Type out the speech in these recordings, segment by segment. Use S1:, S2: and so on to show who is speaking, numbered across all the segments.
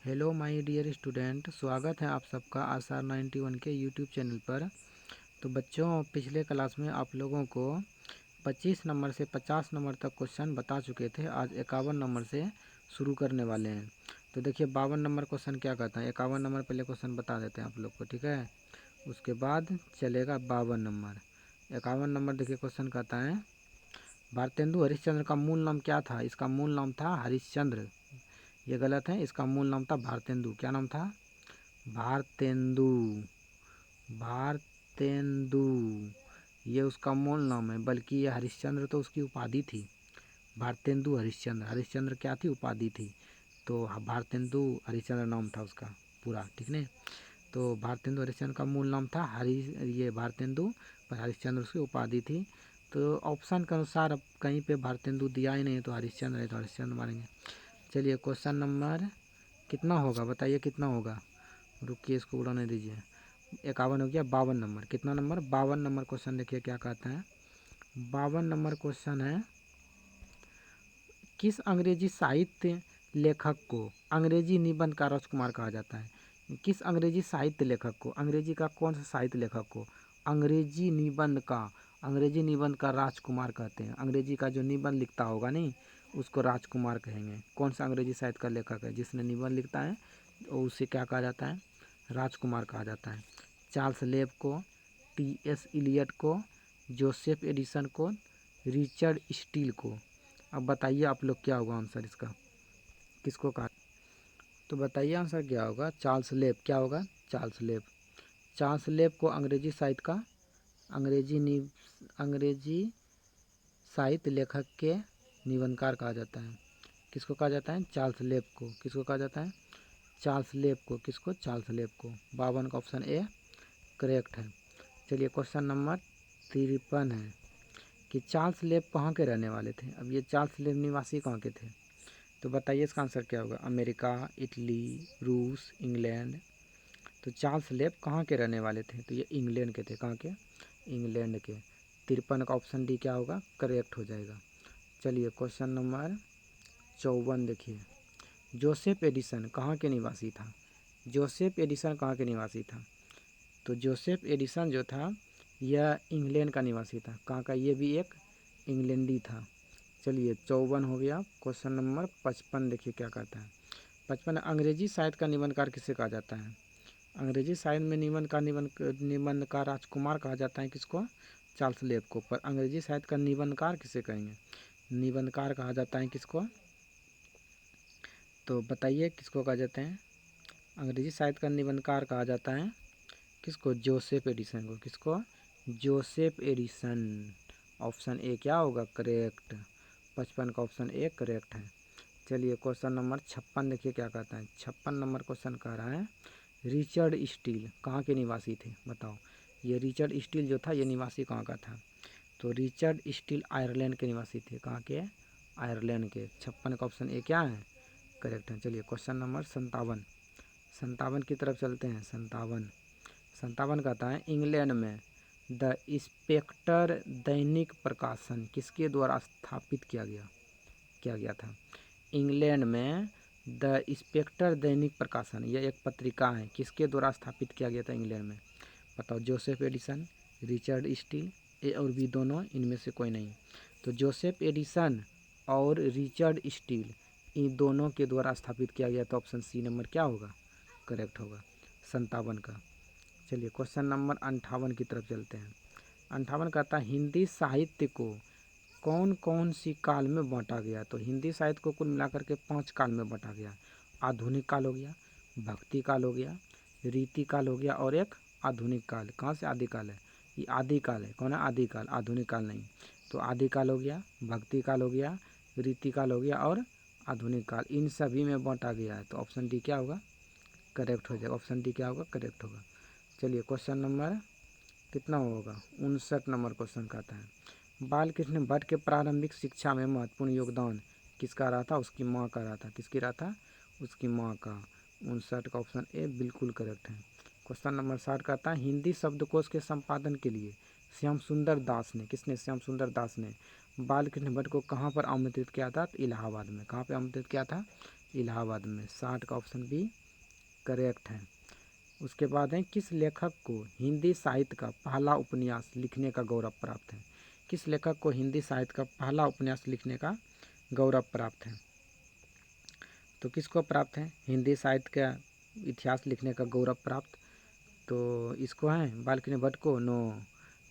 S1: Hello my dear student, स्वागत है आप सबका आसार 91 के यूट्यूब चैनल पर। तो बच्चों, पिछले क्लास में आप लोगों को 25 नंबर से 50 नंबर तक क्वेश्चन बता चुके थे। आज 51 नंबर से शुरू करने वाले हैं। तो देखिए 52 नंबर क्वेश्चन क्या कहता है। 51 नंबर पहले क्वेश्चन बता देते हैं आप लोग को, ठीक है। उसके बाद चलेगा 52 नंबर। 51 नंबर देखिए क्वेश्चन कहता है, भारतेंदु हरिश्चंद्र का मूल नाम क्या था। इसका मूल नाम था हरिश्चंद्र, ये गलत है। इसका मूल नाम था भारतेंदु। क्या नाम था? भारतेंदु। भारतेंदु ये उसका मूल नाम है, बल्कि ये हरिश्चंद्र तो उसकी उपाधि थी। भारतेंदु हरिश्चंद्र, हरिश्चंद्र क्या थी? उपाधि थी। तो भारतेंदु हरिश्चंद्र नाम था उसका पूरा, ठीक नहीं। तो भारतेंदु हरिश्चंद्र का मूल नाम था ये भारतेंदु, पर हरिश्चंद्र उसकी उपाधि थी। तो ऑप्शन के अनुसार अब कहीं पे भारतेंदु दिया ही नहीं, तो हरिश्चंद्र है तो हरिश्चंद्र मारेंगे। चलिए क्वेश्चन नंबर कितना होगा, बताइए कितना होगा। रुकिए, इसको उड़ाने दीजिए। 51 हो गया। 52 नंबर, कितना नंबर? 52 नंबर क्वेश्चन देखिए क्या कहता है। 52 नंबर क्वेश्चन है, किस अंग्रेजी साहित्य लेखक को अंग्रेजी निबंध का राजकुमार कहा जाता है। किस अंग्रेजी साहित्य लेखक को, अंग्रेजी का कौन सा साहित्य लेखक को अंग्रेजी निबंध का राजकुमार कहते हैं। अंग्रेजी का जो निबंध लिखता होगा नहीं, उसको राजकुमार कहेंगे। कौन सा अंग्रेजी साहित्य का लेखक है जिसने निबंध लिखता है, तो उसे क्या कहा जाता है? राजकुमार कहा जाता है। चार्ल्स लेब को, टी.एस. इलियट को, जोसेफ एडिसन को, रिचर्ड स्टील को। अब बताइए आप लोग क्या होगा आंसर इसका, किसको कहा? तो बताइए आंसर क्या होगा। चार्ल्स लेब। क्या होगा? चार्ल्स लेब। चार्ल्स लेब को अंग्रेजी साहित्य का अंग्रेजी साहित्य लेखक के निबंधकार कहा जाता है। किसको कहा जाता है? चार्ल्स लेब को। किसको कहा जाता है? चार्ल्स लेब को। किसको? चार्ल्स लेब को। 52 का ऑप्शन ए करेक्ट है। चलिए क्वेश्चन नंबर 53 है कि चार्ल्स लेब कहाँ के रहने वाले थे। अब ये चार्ल्स लेब निवासी कहाँ के थे, तो बताइए इसका आंसर क्या होगा। अमेरिका, इटली, रूस, इंग्लैंड। तो चार्ल्स लेब कहाँ के रहने वाले थे, तो ये इंग्लैंड के थे। कहाँ के? इंग्लैंड के। 53 का ऑप्शन डी क्या होगा? करेक्ट हो जाएगा। चलिए क्वेश्चन नंबर 54 देखिए, जोसेफ एडिसन कहाँ के निवासी था। जोसेफ एडिसन कहाँ के निवासी था, तो जोसेफ एडिसन जो था यह इंग्लैंड का निवासी था। कहाँ का? ये भी एक इंग्लैंडी था। चलिए 54 हो गया। क्वेश्चन नंबर 55 देखिए क्या कहता है। 55, अंग्रेजी साहित्य का निबंधकार किसे कहा जाता है। अंग्रेजी साहित्य में निबंध का राजकुमार कहा जाता है किसको? चार्ल्स लेब को। पर अंग्रेजी साहित्य का निबंधकार किसे कहेंगे? निबंधकार कहा जाता है किसको, तो बताइए किसको कहा जाता है? अंग्रेजी साहित्य का निबंधकार कहा जाता है किसको? जोसेफ एडिसन को। किसको? Joseph Addison. ऑप्शन ए क्या होगा? करेक्ट। 55 का ऑप्शन ए करेक्ट है। चलिए क्वेश्चन नंबर 56 देखिए क्या कहता है। 56 नंबर क्वेश्चन कह रहा है, रिचर्ड स्टील कहाँ के निवासी थे, बताओ। ये रिचर्ड स्टील जो था ये निवासी कहाँ का था, तो रिचर्ड स्टील आयरलैंड के निवासी थे। कहाँ के? आयरलैंड के। 56 का ऑप्शन ए क्या है? करेक्ट है। चलिए क्वेश्चन नंबर 57 की तरफ चलते हैं। 57 कहता है, इंग्लैंड में द स्पेक्टर दैनिक प्रकाशन किसके द्वारा स्थापित किया गया था। इंग्लैंड में द स्पेक्टर दैनिक प्रकाशन, यह एक पत्रिका है, किसके द्वारा स्थापित किया गया था इंग्लैंड में, बताओ। जोसेफ एडिसन, रिचर्ड स्टील, ए और बी दोनों, इनमें से कोई नहीं। तो जोसेफ एडिसन और रिचर्ड स्टील, इन दोनों के द्वारा स्थापित किया गया। तो ऑप्शन सी नंबर क्या होगा? करेक्ट होगा 57 का। चलिए क्वेश्चन नंबर 58 की तरफ चलते हैं। 58 कहता है, हिंदी साहित्य को कौन कौन सी काल में बांटा गया। तो हिंदी साहित्य को कुल मिलाकर के 5 काल में बांटा गया। आधुनिक काल हो गया, भक्ति काल हो गया, रीति काल हो गया, और एक आधुनिक काल। कहाँ से आदिकाल है? ये आदिकाल है। कौन है? आदिकाल, आधुनिक काल नहीं। तो आदिकाल हो गया, भक्ति काल हो गया, रीति काल हो गया, और आधुनिक काल, इन सभी में बांटा गया है। तो ऑप्शन डी क्या होगा? करेक्ट हो जाएगा। ऑप्शन डी क्या होगा? करेक्ट होगा। चलिए क्वेश्चन नंबर कितना होगा? 59 नंबर क्वेश्चन कहता है, बालकृष्ण भट्ट के प्रारंभिक शिक्षा में महत्वपूर्ण योगदान किसका रहा था? उसकी माँ का रहा था। किसकी रहा था? उसकी माँ का। 59 का ऑप्शन ए बिल्कुल करेक्ट है। क्वेश्चन नंबर 60 कहता है, हिंदी शब्दकोश के संपादन के लिए श्याम सुंदर दास ने, किसने? श्याम सुंदर दास ने बालकृष्ण भट्ट को कहाँ पर आमंत्रित किया था? तो इलाहाबाद में। कहाँ पर आमंत्रित किया था? इलाहाबाद में। 60 का ऑप्शन बी करेक्ट है। उसके बाद है किस लेखक को हिंदी साहित्य का पहला उपन्यास लिखने का गौरव प्राप्त है। किस लेखक को हिंदी साहित्य का पहला उपन्यास लिखने का गौरव प्राप्त है। तो किसको प्राप्त है हिंदी साहित्य का इतिहास लिखने का गौरव प्राप्त। तो इसको है बाल्किनी भट्ट को, नो।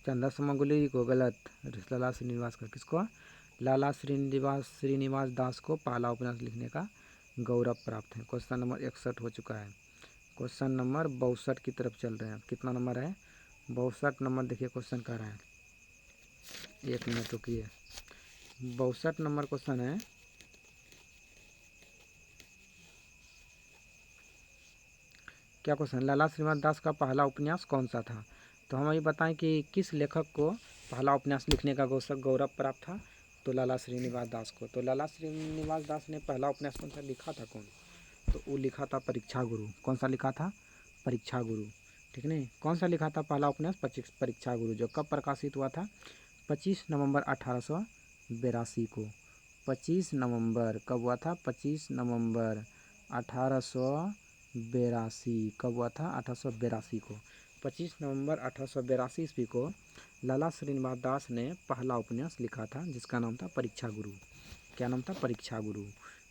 S1: चंदा समगुली को, गलत। लाला श्रीनिवास का, किसको, लाला श्रीनिवास दास को पहला उपन्यास लिखने का गौरव प्राप्त है। क्वेश्चन नंबर 61 हो चुका है। क्वेश्चन नंबर 62 की तरफ चल रहे हैं। कितना नंबर है, 62 नंबर। देखिए क्वेश्चन कह रहा है, 1 मिनट रुकिए। 62 नंबर क्वेश्चन है, क्या क्वेश्चन, लाला श्रीनिवास दास का पहला उपन्यास कौन सा था। तो हम ये बताएं कि किस लेखक को पहला उपन्यास लिखने का गौरव प्राप्त था। तो लाला श्रीनिवास दास को। तो लाला श्रीनिवास दास ने पहला उपन्यास कौन सा लिखा था, कौन, तो वो लिखा था परीक्षा गुरु। कौन सा लिखा था, परीक्षा गुरु, ठीक नहीं। कौन सा लिखा था पहला उपन्यास, परीक्षा गुरु, जो कब प्रकाशित हुआ था, 25 नवंबर 1882 को। 25 नवंबर कब हुआ था, 25 नवंबर 1882 कब हुआ था, 1882 को। 25 नवंबर 1882 ईस्वी को लाला श्रीनिवास दास ने पहला उपन्यास लिखा था, जिसका नाम था परीक्षा गुरु। क्या नाम था, परीक्षा गुरु।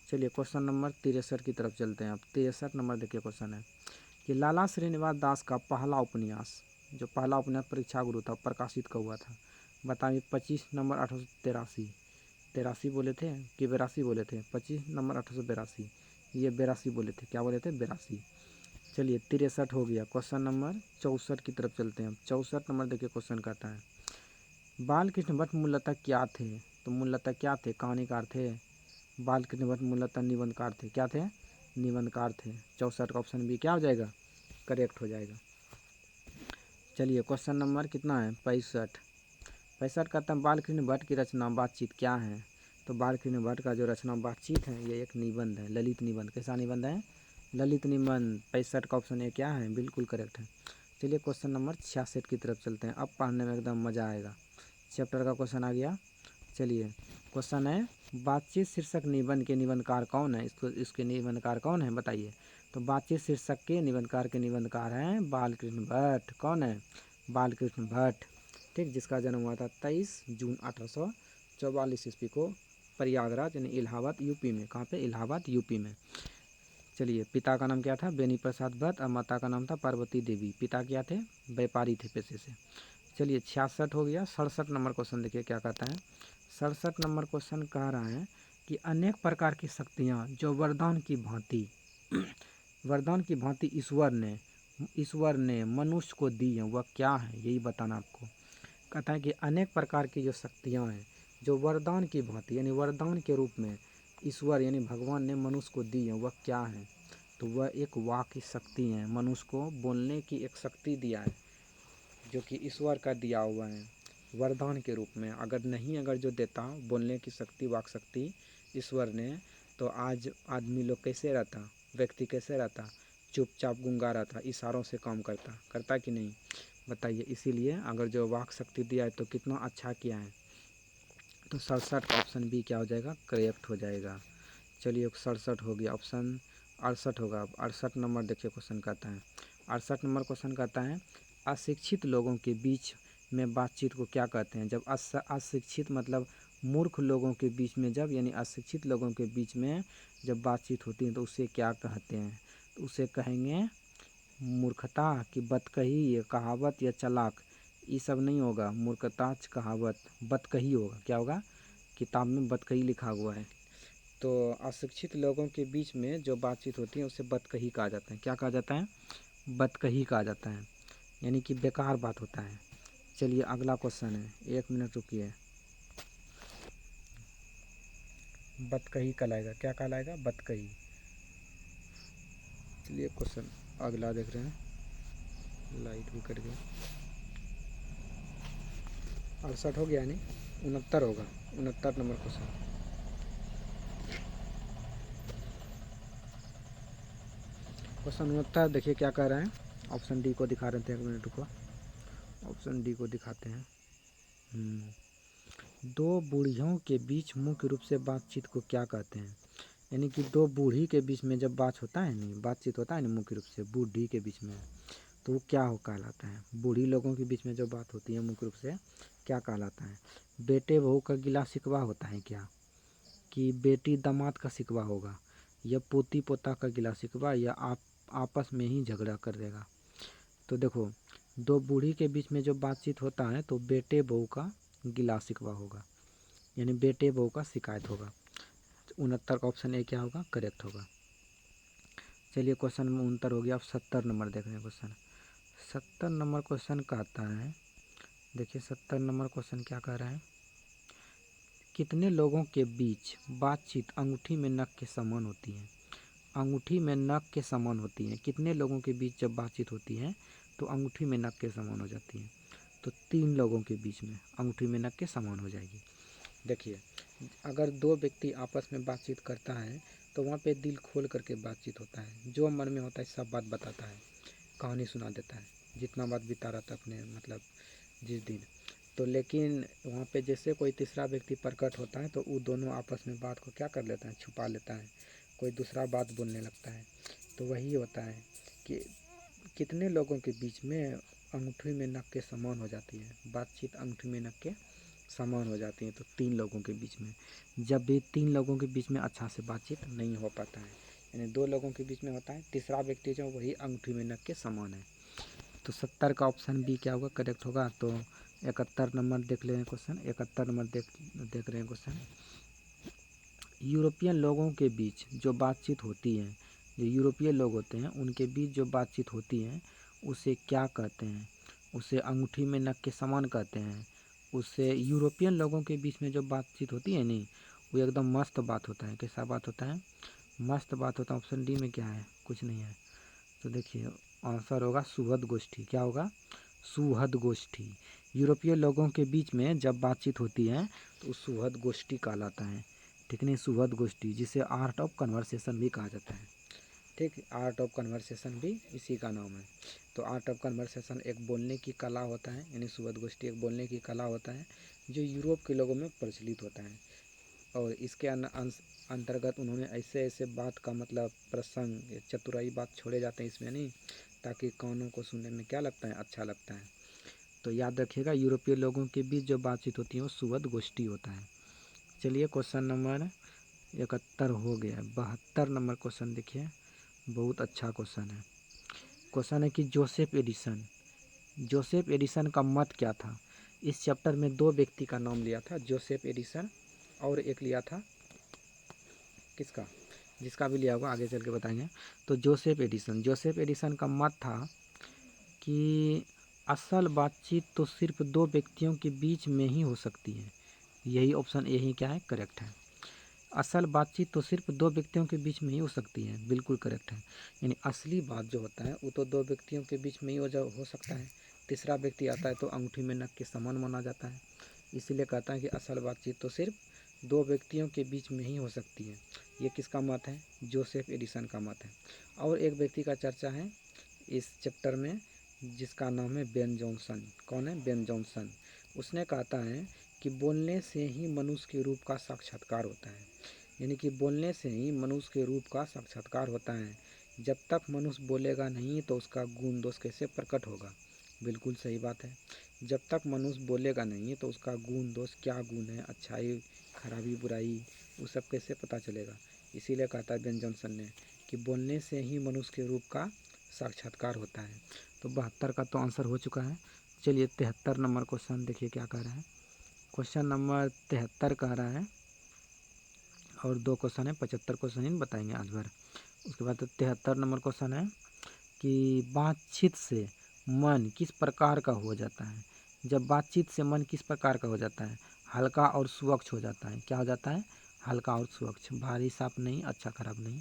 S1: चलिए क्वेश्चन नंबर 63 की तरफ चलते हैं। अब 63 नंबर देखिए क्वेश्चन है कि लाला श्रीनिवास दास का पहला उपन्यास, जो पहला उपन्यास परीक्षा गुरु था, प्रकाशित कब हुआ था। बताइए, 25 नवंबर 1883, 83 बोले थे कि 82 बोले थे, 25 नवंबर 1882, ये 82 बोले थे, क्या बोले थे, 82। चलिए 63 हो गया। क्वेश्चन नंबर 64 की तरफ चलते हैं। 64 नंबर देखिए क्वेश्चन कहता है, बाल कृष्ण भट्ट मूलतः क्या थे। तो मूलतः क्या थे, कहानीकार थे। बाल कृष्ण भट्ट मूलतः निबंधकार थे। क्या थे, निबंधकार थे। 64 का ऑप्शन बी क्या हो जाएगा, करेक्ट हो जाएगा। चलिए क्वेश्चन नंबर कितना है, 65। 65 कहता है बाल कृष्ण भट्ट की रचना बातचीत क्या है। तो बाल कृष्ण भट्ट का जो रचना बातचीत है, ये एक निबंध है, ललित निबंध। कैसा निबंध है, ललित निबंध। 65 का ऑप्शन ए क्या है, बिल्कुल करेक्ट है। चलिए क्वेश्चन नंबर 66 की तरफ चलते हैं। अब पढ़ने में एकदम मज़ा आएगा। चैप्टर का क्वेश्चन आ गया। चलिए क्वेश्चन है, बातचीत शीर्षक निबंध के निबंधकार कौन है। इसके निबंधकार कौन है बताइए। तो बातचीत शीर्षक के निबंधकार हैं बालकृष्ण भट्ट। कौन है, बालकृष्ण भट्ट, ठीक, जिसका जन्म हुआ था 23 जून 1844 ईस्वी को प्रयागराज यानी इलाहाबाद यूपी में। कहाँ पे, इलाहाबाद यूपी में। चलिए पिता का नाम क्या था, बेनी प्रसाद भट्ट, और माता का नाम था पार्वती देवी। पिता क्या थे, व्यापारी थे पेशे से। चलिए 66 हो गया। 67 नंबर क्वेश्चन देखिए क्या कहता है। 67 नंबर क्वेश्चन कह रहा है कि अनेक प्रकार की शक्तियाँ जो वरदान की भांति वरदान की भांति ईश्वर ने मनुष्य को दी हैं, वह क्या है, यही बताना आपको। कहता है कि अनेक प्रकार की जो शक्तियाँ हैं जो वरदान की भांति यानी वरदान के रूप में ईश्वर यानी भगवान ने मनुष्य को दी हैं, वह क्या है। तो वह एक वाक की शक्ति है, मनुष्य को बोलने की एक शक्ति दिया है, जो कि ईश्वर का दिया हुआ है वरदान के रूप में। अगर जो देता बोलने की शक्ति, वाक शक्ति ईश्वर ने, तो आज आदमी लोग कैसे रहता, व्यक्ति कैसे रहता, चुपचाप गूंगा रहता, इशारों से काम करता कि नहीं, बताइए। इसीलिए अगर जो वाक शक्ति दिया है तो कितना अच्छा किया है। तो 67 का ऑप्शन बी क्या हो जाएगा, करेक्ट हो जाएगा। चलिए 67 हो गया। ऑप्शन 68 होगा। अब 68 नंबर देखिए क्वेश्चन कहता है। 68 नंबर क्वेश्चन कहता है, अशिक्षित लोगों के बीच में बातचीत को क्या कहते हैं। जब अशिक्षित मतलब मूर्ख लोगों के बीच में, जब यानी अशिक्षित लोगों के बीच में जब बातचीत होती है तो उसे क्या कहते हैं। तो उसे कहेंगे मूर्खता की बतकही, या कहावत, या चालाक। ये सब नहीं होगा, मूर्खता, कहावत, बतकही होगा। क्या होगा, किताब में बतकही लिखा हुआ है। तो अशिक्षित लोगों के बीच में जो बातचीत होती है उसे बतकही कहा जाता है। क्या कहा जाता है, बतकही कहा जाता है, यानी कि बेकार बात होता है। चलिए अगला क्वेश्चन है, 1 मिनट रुकिए। बतकही कहलाएगा, क्या कहलाएगा, बतकही। चलिए क्वेश्चन अगला देख रहे हैं, लाइट भी कट गई। 68 हो गया, यानी 69 होगा। 69 नंबर क्वेश्चन। क्वेश्चन 69 देखिए क्या कह रहे हैं। ऑप्शन डी को दिखा रहे थे, 1 मिनट को। ऑप्शन डी को दिखाते हैं। दो बूढ़ियों के बीच मुख्य रूप से बातचीत को क्या कहते हैं। यानी कि दो बूढ़ी के बीच में जब बातचीत होता है नहीं मुख्य रूप से बूढ़ी के बीच में, तो वो क्या हो कहलाता है? बूढ़ी लोगों के बीच में जो बात होती है मुख्य रूप से क्या कहलाता है? बेटे बहू का गिला शिकवा होता है क्या? कि बेटी दामाद का शिकवा होगा, या पोती पोता का गिला शिकवा, या आप आपस में ही झगड़ा कर देगा? तो देखो, दो बूढ़ी के बीच में जो बातचीत होता है तो बेटे बहू का गिला शिकवा होगा, यानी बेटे बहू का शिकायत होगा। 69 का ऑप्शन ए क्या होगा? करेक्ट होगा। चलिए क्वेश्चन 69 हो गया। अब 70 नंबर देख रहे हैं क्वेश्चन। 70 नंबर क्वेश्चन कहता है, देखिए 70 नंबर क्वेश्चन क्या कह रहा है? कितने लोगों के बीच बातचीत अंगूठी में नख के समान होती है? अंगूठी में नख के समान होती है। कितने लोगों के बीच जब बातचीत होती है तो अंगूठी में नख के समान हो जाती है? तो 3 लोगों के बीच में अंगूठी में नख के समान हो जाएगी। देखिए, अगर दो व्यक्ति आपस में बातचीत करता है तो वहाँ पे दिल खोल करके बातचीत होता है, जो मन में होता है सब बात बताता है, कहानी सुना देता है, जितना बात बिता रहा था अपने मतलब जिस दिन। तो लेकिन वहाँ पे जैसे कोई तीसरा व्यक्ति प्रकट होता है तो वो दोनों आपस में बात को क्या कर लेता है? छुपा लेता है, कोई दूसरा बात बोलने लगता है। तो वही होता है कि कितने लोगों के बीच में अंगूठी में नख के समान हो जाती है, बातचीत अंगूठी में नख के समान हो जाती है। तो 3 लोगों के बीच में, जब भी 3 लोगों के बीच में अच्छा से बातचीत नहीं हो पाता है, यानी 2 लोगों के बीच में होता है, तीसरा व्यक्ति जो वही अंगूठी में नख के समान है। तो 70 का ऑप्शन बी क्या होगा? करेक्ट होगा। तो 71 नंबर देख ले रहे हैं क्वेश्चन। 71 नंबर देख रहे हैं क्वेश्चन। यूरोपियन लोगों के बीच जो बातचीत होती है, जो यूरोपीय लोग होते हैं उनके बीच जो बातचीत होती है उसे क्या कहते हैं? उसे अंगूठी में नख के समान कहते हैं। उससे यूरोपियन लोगों के बीच में जो बातचीत होती है नहीं, वो एकदम मस्त बात होता है। कैसा बात होता है? मस्त बात होता है। ऑप्शन डी में क्या है? कुछ नहीं है। तो देखिए आंसर होगा सुहृद गोष्ठी। क्या होगा? सुहृद गोष्ठी। यूरोपीय लोगों के बीच में जब बातचीत होती है तो सुहृद गोष्ठी कहलाता है। ठीक नहीं? सुहृद गोष्ठी, जिसे आर्ट ऑफ कन्वर्सेशन भी कहा जाता है। ठीक, आर्ट ऑफ कन्वर्सेशन भी इसी का नाम है। तो आर्ट ऑफ कन्वर्सेशन एक बोलने की कला होता है, यानी सुहृद गोष्ठी एक बोलने की कला होता है जो यूरोप के लोगों में प्रचलित होता है। और इसके अंतर्गत उन्होंने ऐसे ऐसे बात का मतलब प्रसंग चतुराई बात छोड़े जाते हैं इसमें नहीं, ताकि कानों को सुनने में क्या लगता है? अच्छा लगता है। तो याद रखिएगा, यूरोपीय लोगों के बीच जो बातचीत होती है वो सुहृद गोष्ठी होता है। चलिए क्वेश्चन नंबर 71 हो गया। 72 नंबर क्वेश्चन देखिए, बहुत अच्छा क्वेश्चन है। क्वेश्चन है कि जोसेफ एडिसन का मत क्या था? इस चैप्टर में 2 व्यक्ति का नाम लिया था, जोसेफ एडिसन, और एक लिया था किसका? जिसका भी लिया होगा आगे चल के बताएंगे। तो जोसेफ एडिसन का मत था कि असल बातचीत तो सिर्फ 2 व्यक्तियों के बीच में ही हो सकती है। यही ऑप्शन ए ही क्या है? करेक्ट है। असल बातचीत तो सिर्फ 2 व्यक्तियों के बीच में ही हो सकती है, बिल्कुल करेक्ट है। यानी असली बात जो होता है वो तो 2 व्यक्तियों के बीच में ही हो सकता है। तीसरा व्यक्ति आता है तो अंगूठी में नख के समान माना जाता है, इसीलिए कहता है कि असल बातचीत तो सिर्फ 2 व्यक्तियों के बीच में ही हो सकती है। ये किसका मत है? जोसेफ एडिसन का मत है। और एक व्यक्ति का चर्चा है इस चैप्टर में, जिसका नाम है बेन जॉनसन। कौन है? Ben Jonson. उसने कहता है कि बोलने से ही मनुष्य के रूप का साक्षात्कार होता है, यानी कि बोलने से ही मनुष्य के रूप का साक्षात्कार होता है। जब तक मनुष्य बोलेगा नहीं तो उसका गुण दोष कैसे प्रकट होगा? बिल्कुल सही बात है। जब तक मनुष्य बोलेगा नहीं तो उसका गुण दोष, क्या गुण है, अच्छाई खराबी बुराई, वो सब कैसे पता चलेगा? इसीलिए कहता है बेन जॉनसन ने कि बोलने से ही मनुष्य के रूप का साक्षात्कार होता है। तो 72 का तो आंसर हो चुका है। चलिए 73 नंबर क्वेश्चन देखिए क्या कह रहा है। क्वेश्चन नंबर 73 कह रहा है, और 2 क्वेश्चन है, 75 क्वेश्चन ही बताएंगे आज भर। उसके बाद 73 नंबर क्वेश्चन है कि बातचीत से मन किस प्रकार का हो जाता है? जब बातचीत से मन किस प्रकार का हो जाता है? हल्का और स्वच्छ हो जाता है। क्या हो जाता है? हल्का और स्वच्छ, भारी साफ नहीं, अच्छा खराब नहीं।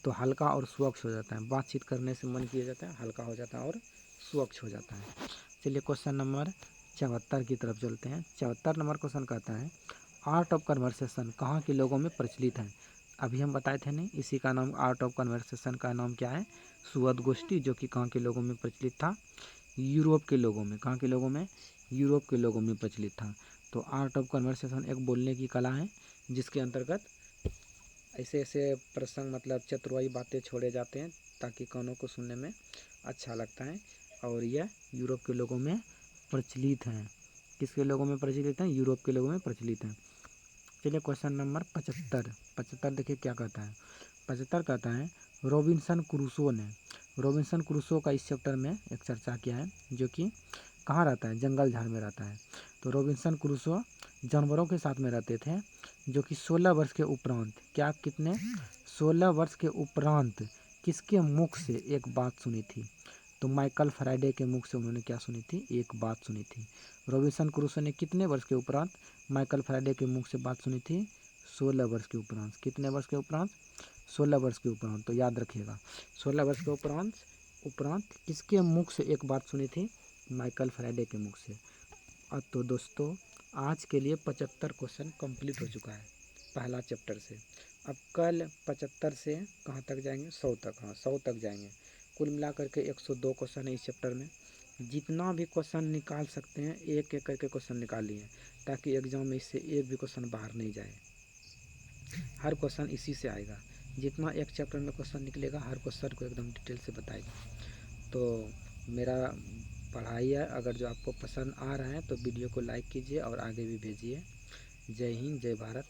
S1: तो हल्का और स्वच्छ हो जाता है। बातचीत करने से मन किया जाता है, हल्का हो जाता है और स्वच्छ हो जाता है। चलिए क्वेश्चन नंबर 74 की तरफ चलते हैं। 74 नंबर क्वेश्चन कहता है आर्ट ऑफ कन्वर्सेशन कहाँ के लोगों में प्रचलित है? अभी हम बताए थे नहीं, इसी का नाम आर्ट ऑफ कन्वर्सेशन का नाम क्या है? सुहृद गोष्ठी, जो कि कहाँ के लोगों में प्रचलित था? यूरोप के लोगों में। कहाँ के लोगों में? यूरोप के लोगों में प्रचलित था। तो आर्ट ऑफ कन्वर्सेशन एक बोलने की कला है जिसके अंतर्गत ऐसे ऐसे प्रसंग मतलब चतुराई बातें छोड़े जाते हैं ताकि कानों को सुनने में अच्छा लगता है। और यह यूरोप के लोगों में प्रचलित हैं। किसके लोगों में प्रचलित हैं? यूरोप के लोगों में प्रचलित हैं। चलिए क्वेश्चन नंबर 75 देखिए क्या कहता है। 75 कहता है रॉबिन्सन क्रूसो का इस चैप्टर में एक चर्चा किया है, जो कि कहाँ रहता है? जंगल झाड़ में रहता है। तो रॉबिन्सन क्रूसो जानवरों के साथ में रहते थे, जो कि 16 वर्ष के उपरांत, क्या कितने 16 वर्ष के उपरांत किसके मुख से एक बात सुनी थी? तो माइकल फैराडे के मुख से उन्होंने क्या सुनी थी? एक बात सुनी थी। रॉबिन्सन क्रूसो ने कितने वर्ष के उपरांत माइकल फैराडे के मुख से बात सुनी थी? 16 वर्ष के उपरांत। कितने वर्ष के उपरांत? 16 वर्ष के उपरांत। तो याद रखिएगा 16 वर्ष के उपरांत किसके मुख से एक बात सुनी थी? माइकल फैराडे के मुख से। अब तो दोस्तों आज के लिए 75 क्वेश्चन कंप्लीट हो चुका है पहला चैप्टर से। अब कल 75 से कहाँ तक जाएंगे? 100 तक। हाँ 100 तक जाएंगे। कुल मिलाकर के 102 क्वेश्चन है इस चैप्टर में। जितना भी क्वेश्चन निकाल सकते हैं एक एक करके क्वेश्चन निकालिए, ताकि एग्जाम में इससे एक भी क्वेश्चन बाहर नहीं जाए। हर क्वेश्चन इसी से आएगा। जितना एक चैप्टर में क्वेश्चन निकलेगा हर क्वेश्चन को एकदम डिटेल से बताएगा। तो मेरा पढ़ाई है, अगर जो आपको पसंद आ रहा है तो वीडियो को लाइक कीजिए और आगे भी भेजिए। जय हिंद, जय भारत।